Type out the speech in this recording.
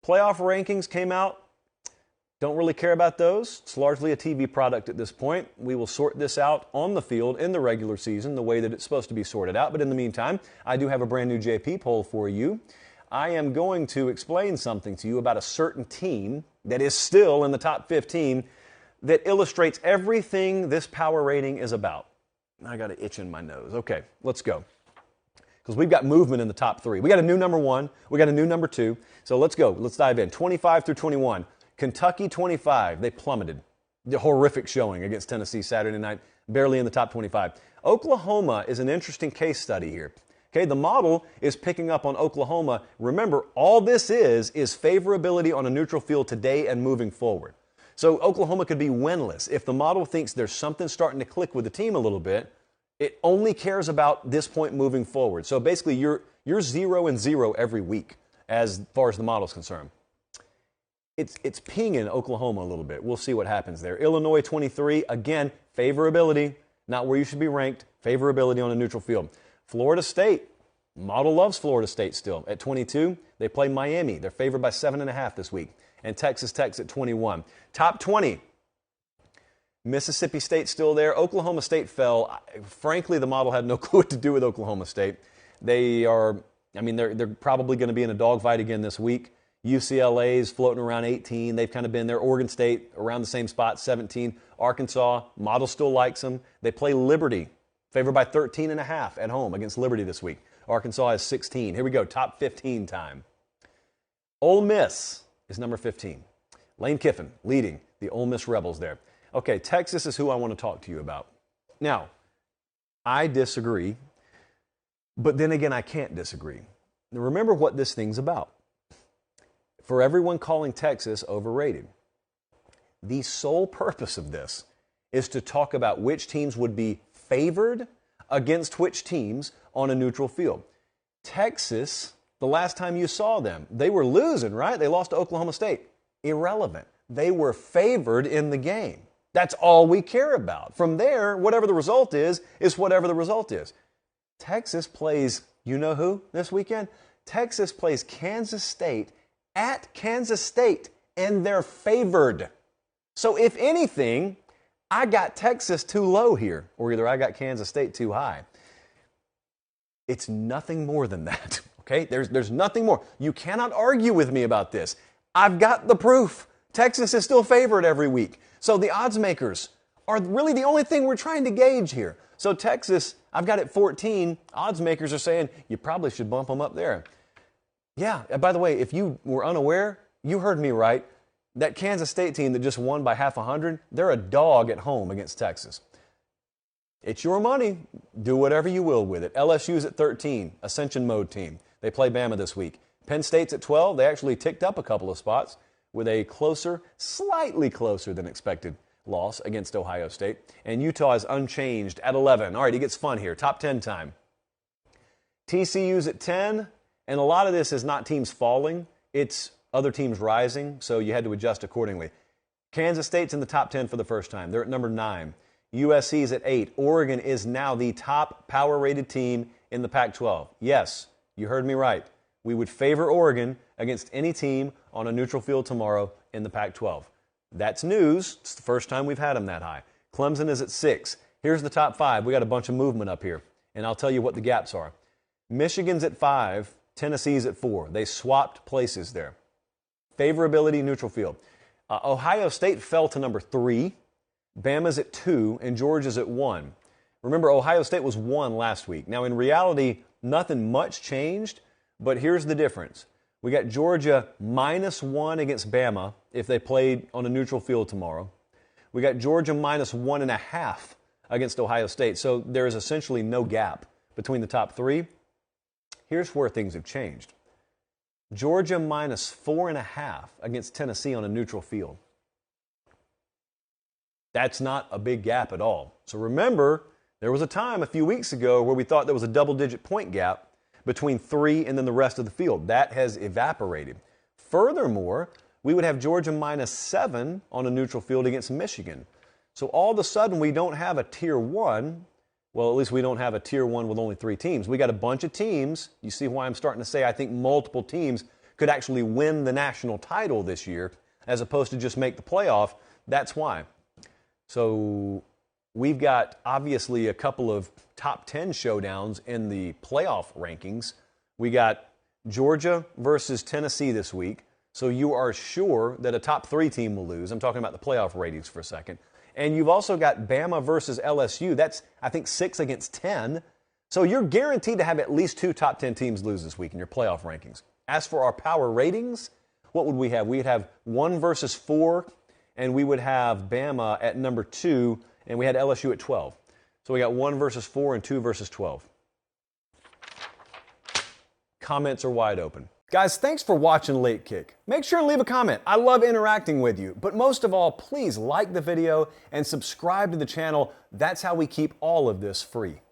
Playoff rankings came out. Don't really care about those. It's largely a TV product at this point. We will sort this out on the field in the regular season the way that it's supposed to be sorted out. But in the meantime, I do have a brand new JP poll for you. I am going to explain something to you about a certain team that is still in the top 15 that illustrates everything this power rating is about. I got an itch in my nose. Okay, let's go. Because we've got movement in the top 3. We got a new number 1. We got a new number 2. So let's go. Let's dive in. 25 through 21. Kentucky 25, they plummeted. The horrific showing against Tennessee Saturday night, barely in the top 25. Oklahoma is an interesting case study here. Okay, the model is picking up on Oklahoma. Remember, all this is favorability on a neutral field today and moving forward. So Oklahoma could be winless. If the model thinks there's something starting to click with the team a little bit, it only cares about this point moving forward. So basically, you're 0-0 every week as far as the model is concerned. It's pinging Oklahoma a little bit. We'll see what happens there. Illinois 23, again, favorability, not where you should be ranked, favorability on a neutral field. Florida State, model loves Florida State still. At 22, they play Miami. They're favored by 7.5 this week. And Texas Tech's at 21. Top 20, Mississippi State still there. Oklahoma State fell. Frankly, the model had no clue what to do with Oklahoma State. They're probably going to be in a dogfight again this week. UCLA's floating around 18. They've kind of been there. Oregon State around the same spot, 17. Arkansas, model still likes them. They play Liberty, favored by 13.5 at home against Liberty this week. Arkansas has 16. Here we go, top 15 time. Ole Miss is number 15. Lane Kiffin leading the Ole Miss Rebels there. Okay, Texas is who I want to talk to you about. Now, I disagree, but then again, I can't disagree. Now, remember what this thing's about. For everyone calling Texas overrated, the sole purpose of this is to talk about which teams would be favored against which teams on a neutral field. Texas, the last time you saw them, they were losing, right? They lost to Oklahoma State. Irrelevant. They were favored in the game. That's all we care about. From there, whatever the result is whatever the result is. Texas plays, you know who this weekend? Texas plays Kansas State at Kansas State, and they're favored. So if anything, I got Texas too low here, or either I got Kansas State too high. It's nothing more than that, okay? There's nothing more. You cannot argue with me about this. I've got the proof. Texas is still favored every week. So the odds makers are really the only thing we're trying to gauge here. So Texas, I've got it 14. Odds makers are saying you probably should bump them up there. Yeah, by the way, if you were unaware, you heard me right. That Kansas State team that just won by 50, they're a dog at home against Texas. It's your money. Do whatever you will with it. LSU's at 13, Ascension Mode team. They play Bama this week. Penn State's at 12. They actually ticked up a couple of spots with a closer, slightly closer than expected loss against Ohio State. And Utah is unchanged at 11. All right, it gets fun here. Top 10 time. TCU's at 10. And a lot of this is not teams falling, it's other teams rising, so you had to adjust accordingly. Kansas State's in the top 10 for the first time. They're at number 9. USC's at 8. Oregon is now the top power-rated team in the Pac-12. Yes, you heard me right. We would favor Oregon against any team on a neutral field tomorrow in the Pac-12. That's news. It's the first time we've had them that high. Clemson is at 6. Here's the top 5. We got a bunch of movement up here, and I'll tell you what the gaps are. Michigan's at 5. Tennessee's at 4. They swapped places there. Favorability, neutral field. Ohio State fell to number 3. Bama's at 2, and Georgia's at 1. Remember, Ohio State was 1 last week. Now, in reality, nothing much changed, but here's the difference. We got Georgia -1 against Bama if they played on a neutral field tomorrow. We got Georgia -1.5 against Ohio State. So there is essentially no gap between the top 3. Here's where things have changed. Georgia -4.5 against Tennessee on a neutral field. That's not a big gap at all. So remember, there was a time a few weeks ago where we thought there was a double-digit point gap between 3 and then the rest of the field. That has evaporated. Furthermore, we would have Georgia -7 on a neutral field against Michigan. So all of a sudden, we don't have a tier 1. Well, at least we don't have a tier 1 with only 3 teams. We got a bunch of teams. You see why I'm starting to say I think multiple teams could actually win the national title this year as opposed to just make the playoff. That's why. So we've got obviously a couple of top 10 showdowns in the playoff rankings. We got Georgia versus Tennessee this week. So you are sure that a top 3 team will lose. I'm talking about the playoff ratings for a second. And you've also got Bama versus LSU. That's, I think, 6 against 10. So you're guaranteed to have at least 2 top 10 teams lose this week in your playoff rankings. As for our power ratings, what would we have? We'd have 1 versus 4, and we would have Bama at number 2, and we had LSU at 12. So we got 1 versus 4 and 2 versus 12. Comments are wide open. Guys, thanks for watching Late Kick. Make sure to leave a comment. I love interacting with you. But most of all, please like the video and subscribe to the channel. That's how we keep all of this free.